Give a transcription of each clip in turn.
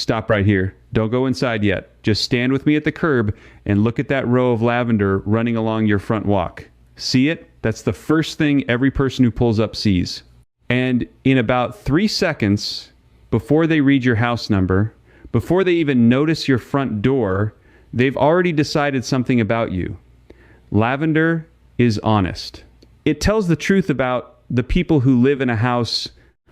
Stop right here. Don't go inside yet. Just stand with me at the curb and look at that row of lavender running along your front walk. See it? That's the first thing every person who pulls up sees. And in about 3 seconds, before they read your house number, before they even notice your front door, they've already decided something about you. Lavender is honest. It tells the truth about the people who live in a house.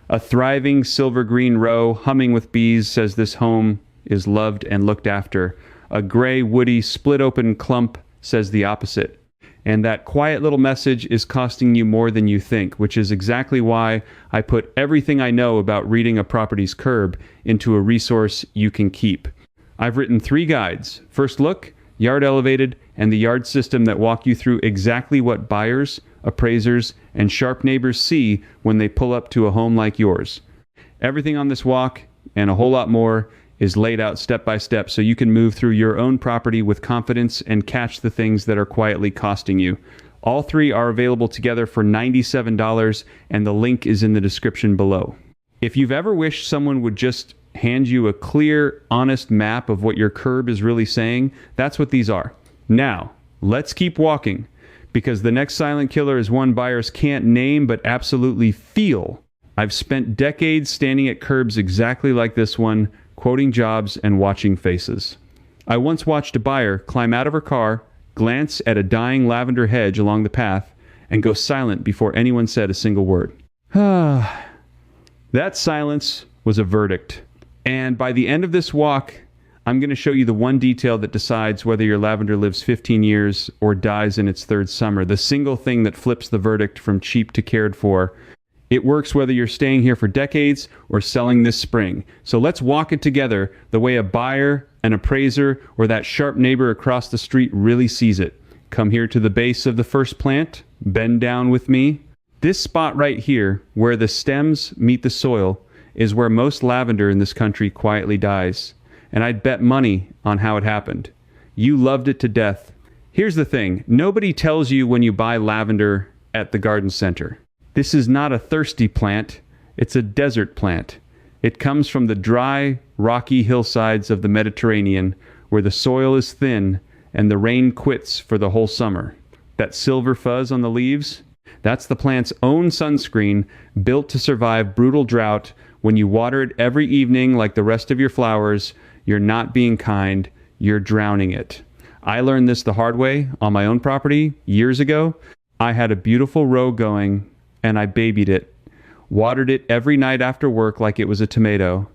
A thriving silver green row humming with bees says this home is loved and looked after. A gray, woody, split-open clump says the opposite. And that quiet little message is costing you more than you think, which is exactly why I put everything I know about reading a property's curb into a resource you can keep. I've written 3 guides: First Look, Yard Elevated, and the Yard System, that walk you through exactly what buyers, appraisers, and sharp neighbors see when they pull up to a home like yours. Everything on this walk, and a whole lot more, is laid out step by step so you can move through your own property with confidence and catch the things that are quietly costing you. All 3 are available together for $97, and the link is in the description below. If you've ever wished someone would just hand you a clear, honest map of what your curb is really saying, that's what these are. Now, let's keep walking, because the next silent killer is one buyers can't name but absolutely feel. I've spent decades standing at curbs exactly like this one, quoting jobs and watching faces. I once watched a buyer climb out of her car, glance at a dying lavender hedge along the path, and go silent before anyone said a single word. That silence was a verdict. And by the end of this walk, I'm going to show you the one detail that decides whether your lavender lives 15 years or dies in its 3rd summer. The single thing that flips the verdict from cheap to cared for. It works whether you're staying here for decades or selling this spring. So let's walk it together the way a buyer, an appraiser, or that sharp neighbor across the street really sees it. Come here to the base of the first plant, bend down with me. This spot right here, where the stems meet the soil, is where most lavender in this country quietly dies. And I'd bet money on how it happened. You loved it to death. Here's the thing. Nobody tells you when you buy lavender at the garden center. This is not a thirsty plant. It's a desert plant. It comes from the dry, rocky hillsides of the Mediterranean, where the soil is thin and the rain quits for the whole summer. That silver fuzz on the leaves, that's the plant's own sunscreen, built to survive brutal drought. When you water it every evening like the rest of your flowers, you're not being kind, you're drowning it. I learned this the hard way on my own property years ago. I had a beautiful row going, and I babied it, watered it every night after work like it was a tomato.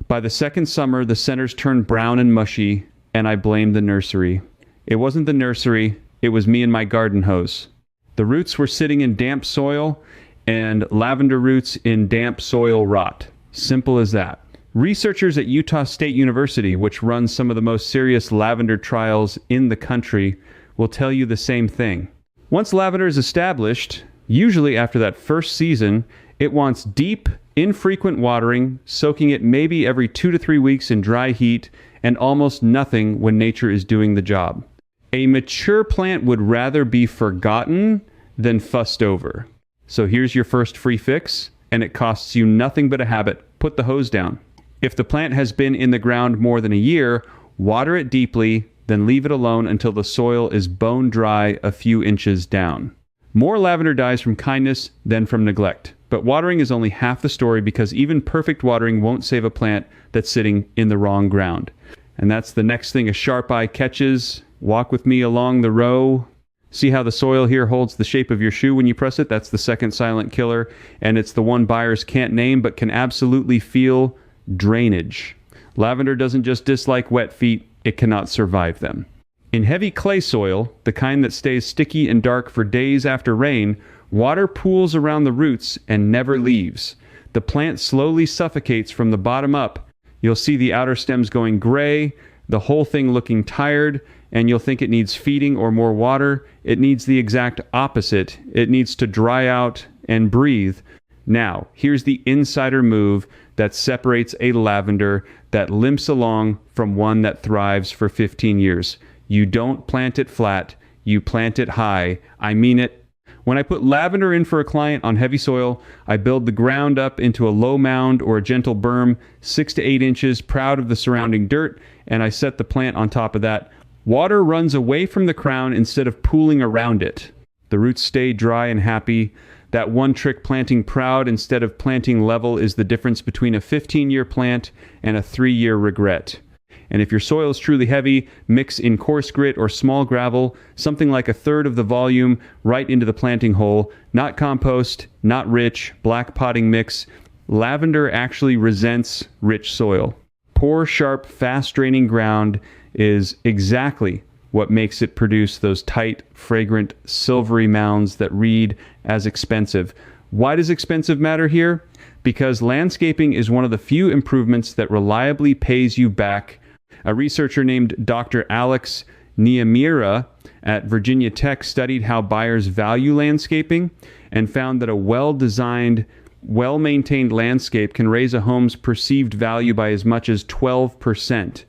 By the 2nd summer, the centers turned brown and mushy, and I blamed the nursery. It wasn't the nursery, it was me and my garden hose. The roots were sitting in damp soil, and lavender roots in damp soil rot. Simple as that. Researchers at Utah State University, which runs some of the most serious lavender trials in the country, will tell you the same thing. Once lavender is established, usually after that first season, it wants deep, infrequent watering, soaking it maybe every 2 to 3 weeks in dry heat, and almost nothing when nature is doing the job. A mature plant would rather be forgotten than fussed over. So here's your first free fix, and it costs you nothing but a habit. Put the hose down. If the plant has been in the ground more than a year, water it deeply, then leave it alone until the soil is bone dry a few inches down. More lavender dies from kindness than from neglect. But watering is only half the story, because even perfect watering won't save a plant that's sitting in the wrong ground. And that's the next thing a sharp eye catches. Walk with me along the row. See how the soil here holds the shape of your shoe when you press it? That's the second silent killer, and it's the one buyers can't name but can absolutely feel: drainage. Lavender doesn't just dislike wet feet, it cannot survive them. In heavy clay soil, the kind that stays sticky and dark for days after rain, water pools around the roots and never leaves. The plant slowly suffocates from the bottom up. You'll see the outer stems going gray, the whole thing looking tired, and you'll think it needs feeding or more water. It needs the exact opposite. It needs to dry out and breathe. Now, here's the insider move that separates a lavender that limps along from one that thrives for 15 years. You don't plant it flat, you plant it high. I mean it. When I put lavender in for a client on heavy soil, I build the ground up into a low mound or a gentle berm, 6 to 8 inches, proud of the surrounding dirt, and I set the plant on top of that. Water runs away from the crown instead of pooling around it. The roots stay dry and happy. That one trick planting proud instead of planting level is the difference between a 15-year plant and a 3-year regret. And if your soil is truly heavy, mix in coarse grit or small gravel, something like 1/3 of the volume, right into the planting hole. Not compost, not rich, black potting mix. Lavender actually resents rich soil. Poor, sharp, fast-draining ground is exactly what makes it produce those tight, fragrant, silvery mounds that read as expensive. Why does expensive matter here? Because landscaping is one of the few improvements that reliably pays you back. A researcher named Dr. Alex Niemira at Virginia Tech studied how buyers value landscaping and found that a well-designed, well-maintained landscape can raise a home's perceived value by as much as 12%.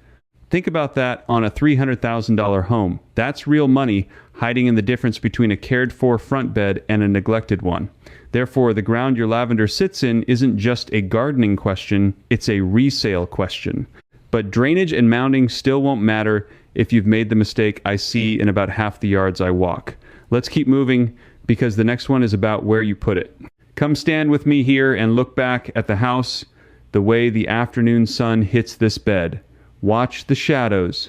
Think about that on a $300,000 home. That's real money hiding in the difference between a cared-for front bed and a neglected one. Therefore, the ground your lavender sits in isn't just a gardening question, it's a resale question. But drainage and mounding still won't matter if you've made the mistake I see in about half the yards I walk. Let's keep moving because the next one is about where you put it. Come stand with me here and look back at the house the way the afternoon sun hits this bed. Watch the shadows.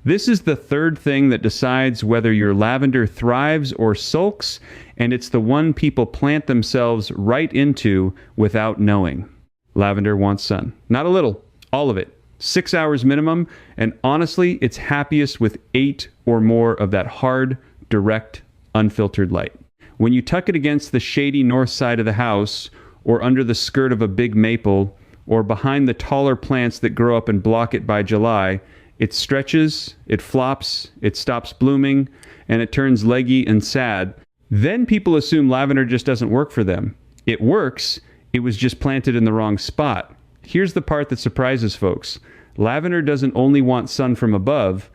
This is the third thing that decides whether your lavender thrives or sulks, and it's the one people plant themselves right into without knowing. Lavender wants sun. Not a little, all of it. 6 hours minimum, and honestly, it's happiest with 8 or more of that hard, direct, unfiltered light. When you tuck it against the shady north side of the house, or under the skirt of a big maple, or behind the taller plants that grow up and block it by July, it stretches, it flops, it stops blooming, and it turns leggy and sad. Then people assume lavender just doesn't work for them. It works, it was just planted in the wrong spot. Here's the part that surprises folks. Lavender doesn't only want sun from above,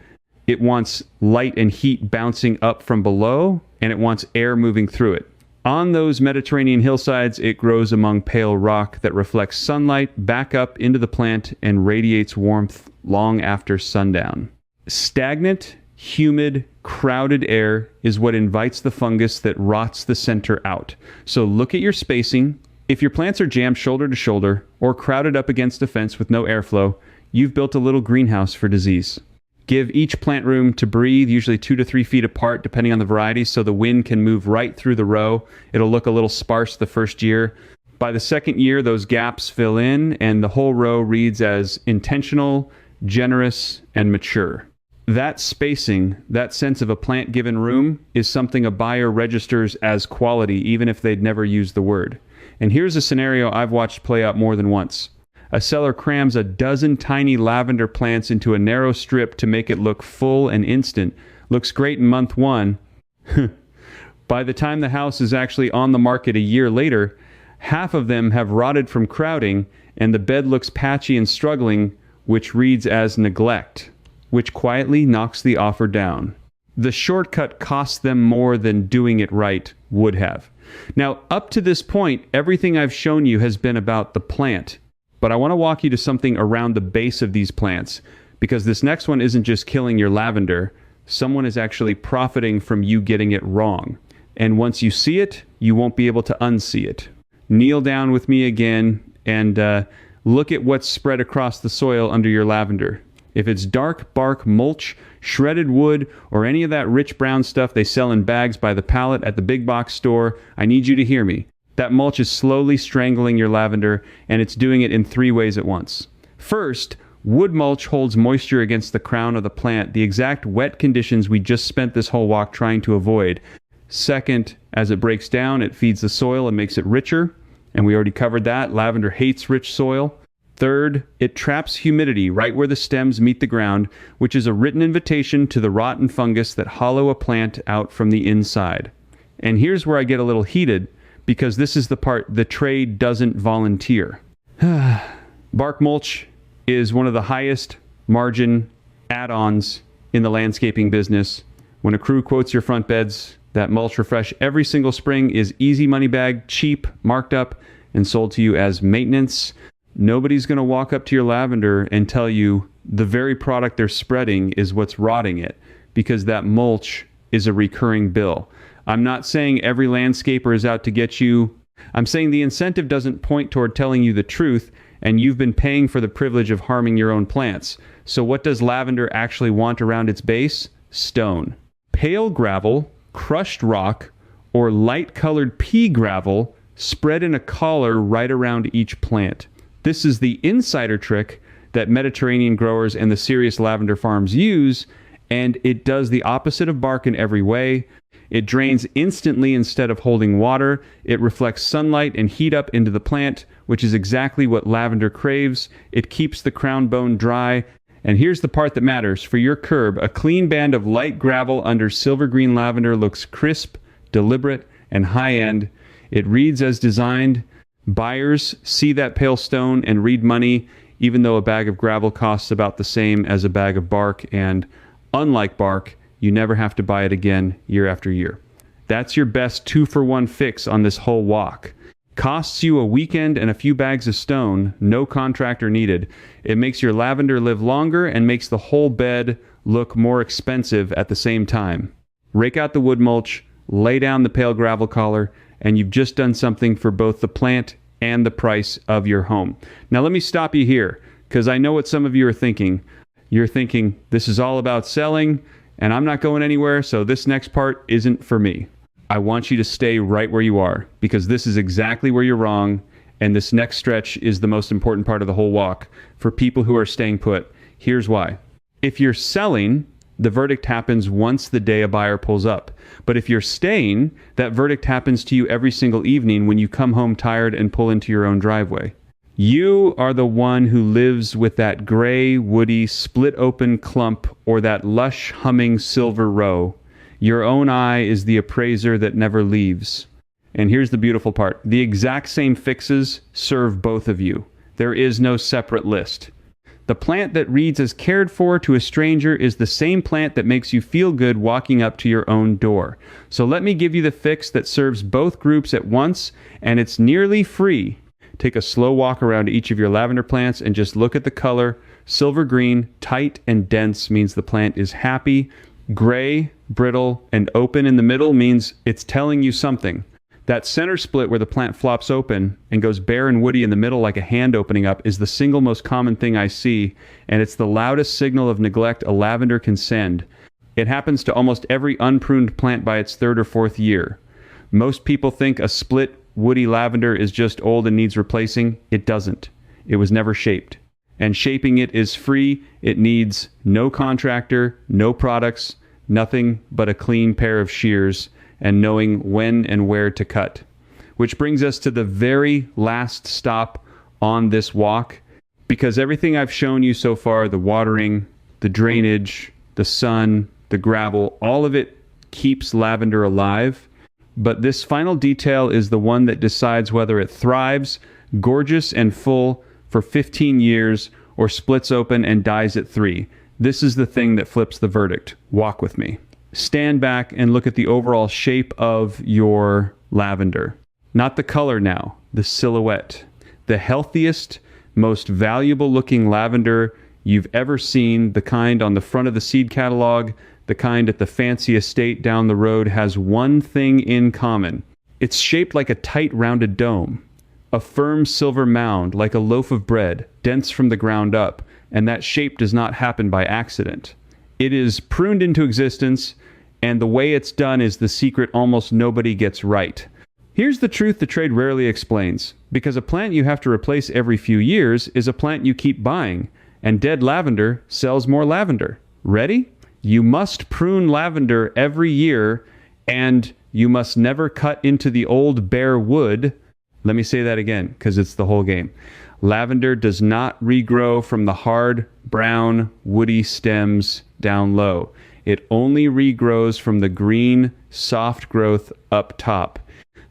it wants light and heat bouncing up from below, and it wants air moving through it. On those Mediterranean hillsides, it grows among pale rock that reflects sunlight back up into the plant and radiates warmth long after sundown. Stagnant, humid, crowded air is what invites the fungus that rots the center out. So look at your spacing. If your plants are jammed shoulder to shoulder or crowded up against a fence with no airflow, you've built a little greenhouse for disease. Give each plant room to breathe, usually 2 to 3 feet apart, depending on the variety, so the wind can move right through the row. It'll look a little sparse the first year. By the second year, those gaps fill in, and the whole row reads as intentional, generous, and mature. That spacing, that sense of a plant-given room, is something a buyer registers as quality, even if they'd never used the word. And here's a scenario I've watched play out more than once. A seller crams a dozen tiny lavender plants into a narrow strip to make it look full and instant. Looks great in month 1. By the time the house is actually on the market a year later, half of them have rotted from crowding, and the bed looks patchy and struggling, which reads as neglect, which quietly knocks the offer down. The shortcut costs them more than doing it right would have. Now, up to this point, everything I've shown you has been about the plant. But I want to walk you to something around the base of these plants, because this next one isn't just killing your lavender. Someone is actually profiting from you getting it wrong. And once you see it, you won't be able to unsee it. Kneel down with me again and look at what's spread across the soil under your lavender. If it's dark bark mulch, shredded wood, or any of that rich brown stuff they sell in bags by the pallet at the big box store, I need you to hear me. That mulch is slowly strangling your lavender, and it's doing it in 3 ways at once. First, wood mulch holds moisture against the crown of the plant, the exact wet conditions we just spent this whole walk trying to avoid. Second, as it breaks down, it feeds the soil and makes it richer, and we already covered that. Lavender hates rich soil. Third, it traps humidity right where the stems meet the ground, which is a written invitation to the rot and fungus that hollow a plant out from the inside. And here's where I get a little heated, because this is the part the trade doesn't volunteer. Bark mulch is one of the highest margin add-ons in the landscaping business. When a crew quotes your front beds, That mulch refresh every single spring is easy money bag, cheap, marked up, and sold to you as maintenance. Nobody's going to walk up to your lavender and tell you the very product they're spreading is what's rotting it, because that mulch is a recurring bill. I'm not saying every landscaper is out to get you. I'm saying the incentive doesn't point toward telling you the truth, and you've been paying for the privilege of harming your own plants. So what does lavender actually want around its base? Stone. Pale gravel, crushed rock, or light-colored pea gravel spread in a collar right around each plant. This is the insider trick that Mediterranean growers and the serious lavender farms use, and it does the opposite of bark in every way. It drains instantly instead of holding water. It reflects sunlight and heat up into the plant, which is exactly what lavender craves. It keeps the crown bone dry. And here's the part that matters. For your curb, a clean band of light gravel under silver green lavender looks crisp, deliberate, and high-end. It reads as designed. Buyers see that pale stone and read money, even though a bag of gravel costs about the same as a bag of bark, and unlike bark, you never have to buy it again year after year. That's your best 2-for-1 fix on this whole walk. Costs you a weekend and a few bags of stone, no contractor needed. It makes your lavender live longer and makes the whole bed look more expensive at the same time. Rake out the wood mulch, lay down the pale gravel collar, and you've just done something for both the plant and the price of your home. Now let me stop you here, because I know what some of you are thinking. You're thinking, this is all about selling, and I'm not going anywhere, so this next part isn't for me. I want you to stay right where you are, because this is exactly where you're wrong, and this next stretch is the most important part of the whole walk for people who are staying put. Here's why. If you're selling, the verdict happens once the day a buyer pulls up. But if you're staying, that verdict happens to you every single evening when you come home tired and pull into your own driveway. You are the one who lives with that gray, woody, split-open clump or that lush, humming silver row. Your own eye is the appraiser that never leaves. And here's the beautiful part. The exact same fixes serve both of you. There is no separate list. The plant that reads as cared for to a stranger is the same plant that makes you feel good walking up to your own door. So let me give you the fix that serves both groups at once, and it's nearly free. Take a slow walk around each of your lavender plants and just look at the color. Silver green, tight and dense means the plant is happy. Gray, brittle, and open in the middle means it's telling you something. That center split where the plant flops open and goes bare and woody in the middle like a hand opening up is the single most common thing I see, and it's the loudest signal of neglect a lavender can send. It happens to almost every unpruned plant by its 3rd or 4th year. Most people think a split, woody lavender is just old and needs replacing. It doesn't. It was never shaped. And shaping it is free. It needs no contractor, no products, nothing but a clean pair of shears and knowing when and where to cut. Which brings us to the very last stop on this walk, because everything I've shown you so far, the watering, the drainage, the sun, the gravel, all of it keeps lavender alive. But this final detail is the one that decides whether it thrives, gorgeous and full, for 15 years or splits open and dies at 3. This is the thing that flips the verdict. Walk with me. Stand back and look at the overall shape of your lavender. Not the color now, the silhouette. The healthiest, most valuable looking lavender you've ever seen, the kind on the front of the seed catalog, the kind at the fancy estate down the road, has one thing in common. It's shaped like a tight rounded dome. A firm silver mound like a loaf of bread, dense from the ground up, and that shape does not happen by accident. It is pruned into existence, and the way it's done is the secret almost nobody gets right. Here's the truth the trade rarely explains. Because a plant you have to replace every few years is a plant you keep buying, and dead lavender sells more lavender. Ready? You must prune lavender every year, and you must never cut into the old bare wood. Let me say that again, because it's the whole game. Lavender does not regrow from the hard, brown, woody stems down low. It only regrows from the green, soft growth up top.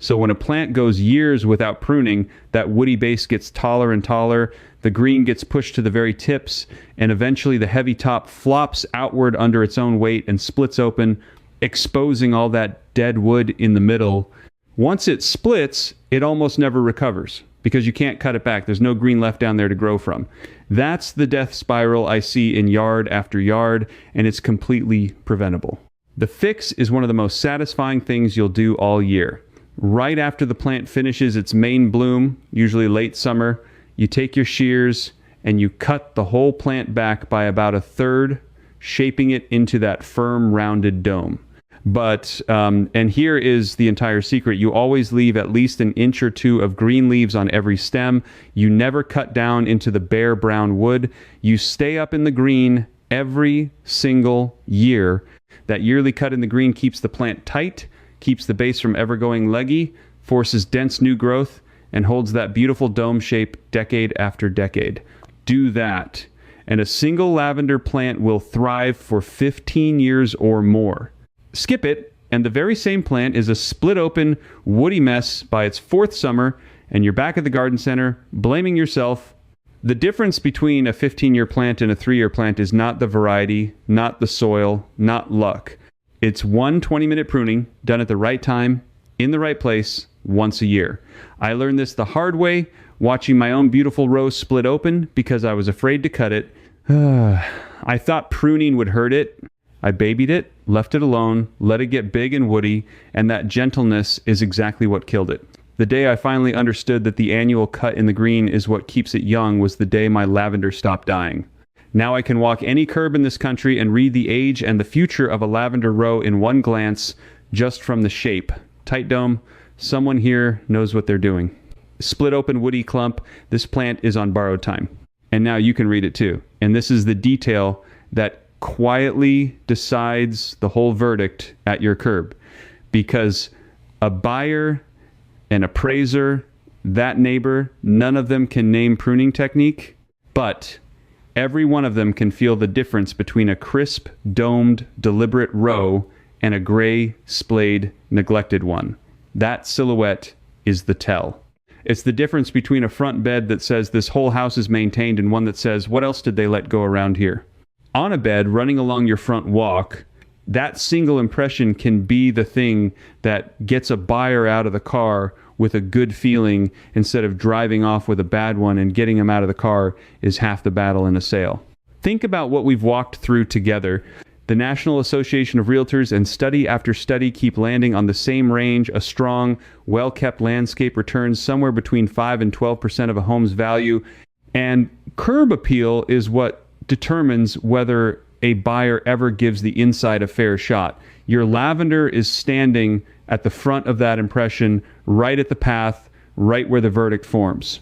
So when a plant goes years without pruning, that woody base gets taller and taller, the green gets pushed to the very tips, and eventually the heavy top flops outward under its own weight and splits open, exposing all that dead wood in the middle. Once it splits, it almost never recovers because you can't cut it back. There's no green left down there to grow from. That's the death spiral I see in yard after yard, and it's completely preventable. The fix is one of the most satisfying things you'll do all year. Right after the plant finishes its main bloom, usually late summer, you take your shears and you cut the whole plant back by about a third, shaping it into that firm, rounded dome. But, and here is the entire secret, you always leave at least an inch or two of green leaves on every stem. You never cut down into the bare brown wood. You stay up in the green every single year. That yearly cut in the green keeps the plant tight, keeps the base from ever going leggy, forces dense new growth, and holds that beautiful dome shape decade after decade. Do that, and a single lavender plant will thrive for 15 years or more. Skip it, and the very same plant is a split-open, woody mess by its fourth summer, and you're back at the garden center, blaming yourself. The difference between a 15-year plant and a 3-year plant is not the variety, not the soil, not luck. It's one 20-minute pruning done at the right time, in the right place, once a year. I learned this the hard way, watching my own beautiful rose split open because I was afraid to cut it. I thought pruning would hurt it. I babied it, left it alone, let it get big and woody, and that gentleness is exactly what killed it. The day I finally understood that the annual cut in the green is what keeps it young was the day my lavender stopped dying. Now I can walk any curb in this country and read the age and the future of a lavender row in one glance, just from the shape. Tight dome, someone here knows what they're doing. Split open woody clump, this plant is on borrowed time. And now you can read it too. And this is the detail that quietly decides the whole verdict at your curb. Because a buyer, an appraiser, that neighbor, none of them can name pruning technique, but every one of them can feel the difference between a crisp, domed, deliberate row and a gray, splayed, neglected one. That silhouette is the tell. It's the difference between a front bed that says this whole house is maintained and one that says, what else did they let go around here? On a bed, running along your front walk, that single impression can be the thing that gets a buyer out of the car with a good feeling instead of driving off with a bad one, and getting them out of the car is half the battle in a sale. Think about what we've walked through together. The National Association of Realtors and study after study keep landing on the same range. A strong, well-kept landscape returns somewhere between 5 and 12% of a home's value. And curb appeal is what determines whether a buyer ever gives the inside a fair shot. Your lavender is standing at the front of that impression, right at the path, right where the verdict forms.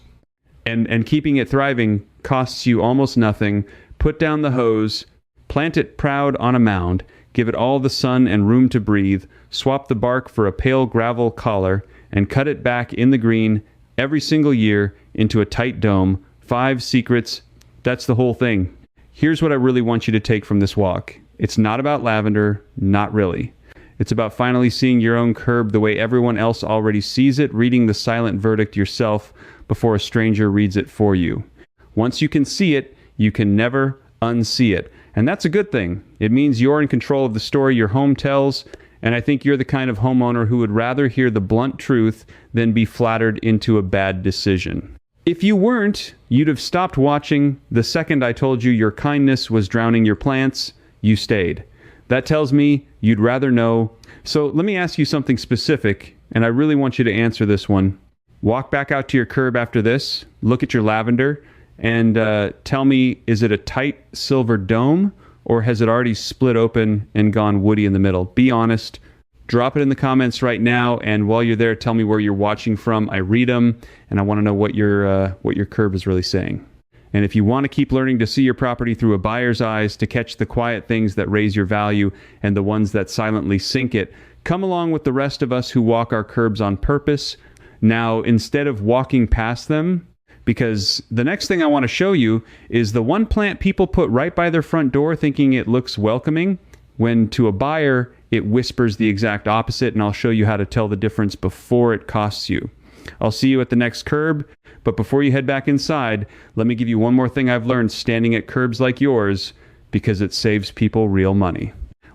And keeping it thriving costs you almost nothing. Put down the hose, plant it proud on a mound, give it all the sun and room to breathe, swap the bark for a pale gravel collar, and cut it back in the green every single year into a tight dome. 5 secrets. That's the whole thing. Here's what I really want you to take from this walk. It's not about lavender, not really. It's about finally seeing your own curb the way everyone else already sees it, reading the silent verdict yourself before a stranger reads it for you. Once you can see it, you can never unsee it. And that's a good thing. It means you're in control of the story your home tells, and I think you're the kind of homeowner who would rather hear the blunt truth than be flattered into a bad decision. If you weren't, you'd have stopped watching the second I told you your kindness was drowning your plants. You stayed. That tells me you'd rather know. So let me ask you something specific, and I really want you to answer this one. Walk back out to your curb after this, look at your lavender, and tell me, is it a tight silver dome, or has it already split open and gone woody in the middle? Be honest. Drop it in the comments right now, and while you're there, tell me where you're watching from. I read them, and I want to know what your curb is really saying. And if you want to keep learning to see your property through a buyer's eyes, to catch the quiet things that raise your value and the ones that silently sink it, come along with the rest of us who walk our curbs on purpose. Now, instead of walking past them, because the next thing I want to show you is the one plant people put right by their front door thinking it looks welcoming, when to a buyer, it whispers the exact opposite, and I'll show you how to tell the difference before it costs you. I'll see you at the next curb, but before you head back inside, let me give you one more thing I've learned standing at curbs like yours, because it saves people real money.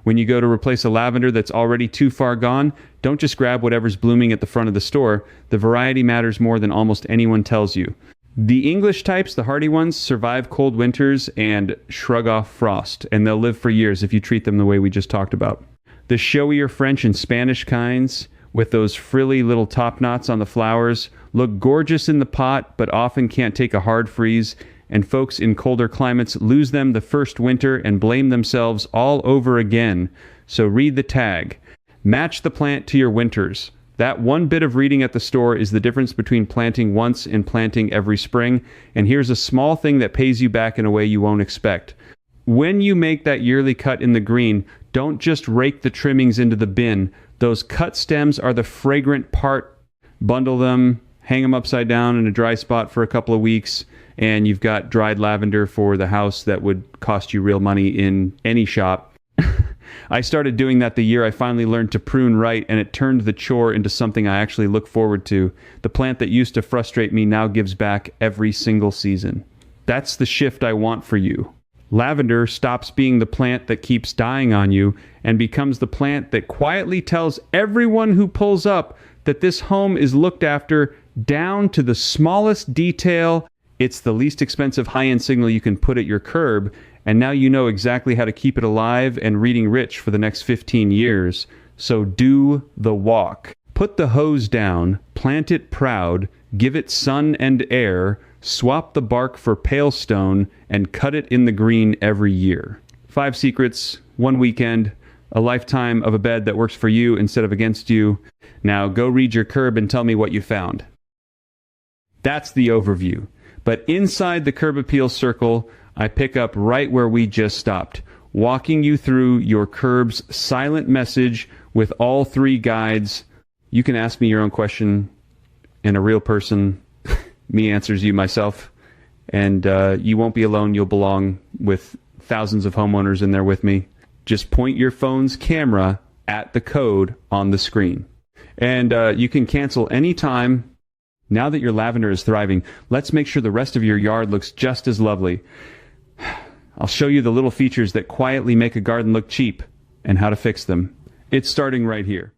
When you go to replace a lavender that's already too far gone, don't just grab whatever's blooming at the front of the store. The variety matters more than almost anyone tells you. The English types, the hardy ones, survive cold winters and shrug off frost, and they'll live for years if you treat them the way we just talked about. The showier French and Spanish kinds, with those frilly little top knots on the flowers, look gorgeous in the pot, but often can't take a hard freeze, and folks in colder climates lose them the first winter and blame themselves all over again. So read the tag. Match the plant to your winters. That one bit of reading at the store is the difference between planting once and planting every spring, and here's a small thing that pays you back in a way you won't expect. When you make that yearly cut in the green, don't just rake the trimmings into the bin. Those cut stems are the fragrant part. Bundle them, hang them upside down in a dry spot for a couple of weeks, and you've got dried lavender for the house that would cost you real money in any shop. I started doing that the year I finally learned to prune right, and it turned the chore into something I actually look forward to. The plant that used to frustrate me now gives back every single season. That's the shift I want for you. Lavender stops being the plant that keeps dying on you and becomes the plant that quietly tells everyone who pulls up that this home is looked after down to the smallest detail. It's the least expensive high-end signal you can put at your curb, and now you know exactly how to keep it alive and reading rich for the next 15 years. So do the walk. Put the hose down, plant it proud, give it sun and air, swap the bark for pale stone, and cut it in the green every year. 5 secrets, 1 weekend, a lifetime of a bed that works for you instead of against you. Now go read your curb and tell me what you found. That's the overview. But inside the Curb Appeal circle, I pick up right where we just stopped, walking you through your curb's silent message with all 3 guides. You can ask me your own question, and a real person, me answers you myself, and you won't be alone. You'll belong with thousands of homeowners in there with me. Just point your phone's camera at the code on the screen. And you can cancel anytime. Now that your lavender is thriving, let's make sure the rest of your yard looks just as lovely. I'll show you the little features that quietly make a garden look cheap and how to fix them. It's starting right here.